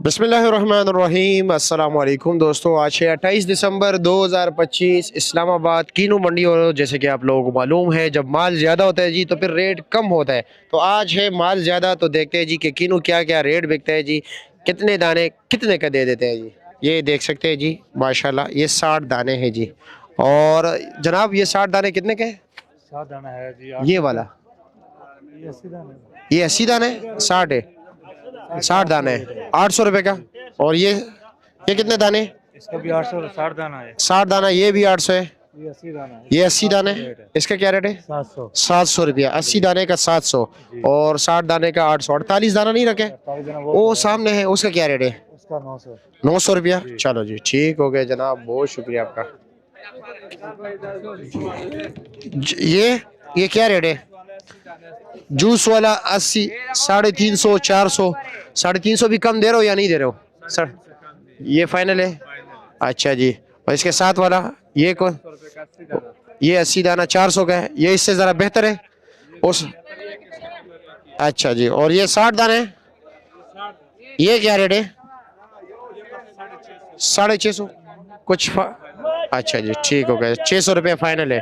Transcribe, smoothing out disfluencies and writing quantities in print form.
बिस्मिल्लाहिर्रहमानिर्रहीम। अस्सलाम वालेकुम दोस्तों, आज है 28 दिसंबर 2025। इस्लामाबाद कीनू मंडी। और जैसे कि आप लोगों को मालूम है, जब माल ज़्यादा होता है जी तो फिर रेट कम होता है। तो आज है माल ज़्यादा, तो देखते हैं जी कि कीनू क्या क्या रेट बिकता है जी, कितने दाने कितने का दे देते हैं जी। ये देख सकते हैं जी, माशाल्लाह ये 60 दाने हैं जी। और जनाब ये 60 दाने कितने के हैं? 7 दाना है जी, ये 800 का। वाला ये 80 दाना है। ये 80 दाने 60 है, 60 दाने 800 रुपये का। और ये कितने दाने? इसका भी 800 60 दाना है। 60 दाना, ये भी 800 है। ये 80 दाना है। ये 80 दाने, 700 रेट है। इसका क्या रेट है? 700 700 रुपया। 80 दाने का 700 जी। और 60 दाने का 800। 48 दाना नहीं रखे? 48 दाना वो सामने है, उसका क्या रेट है? उसका 900। 900 रुपया। जी। चलो जी, ठीक हो गया जनाब, बहुत शुक्रिया आपका। ये क्या रेट है? जूस वाला 80, 350, 400। 350 भी कम दे रहे हो या नहीं दे रहे हो सर? ये फाइनल है। अच्छा जी। और इसके साथ वाला ये कौन? ये 80 दाना 400 का है। ये इससे ज़रा बेहतर है उस। अच्छा जी। और ये 60 दाने, ये क्या रेट है? 650 कुछ अच्छा जी, ठीक हो गया। 600 रुपये फाइनल है।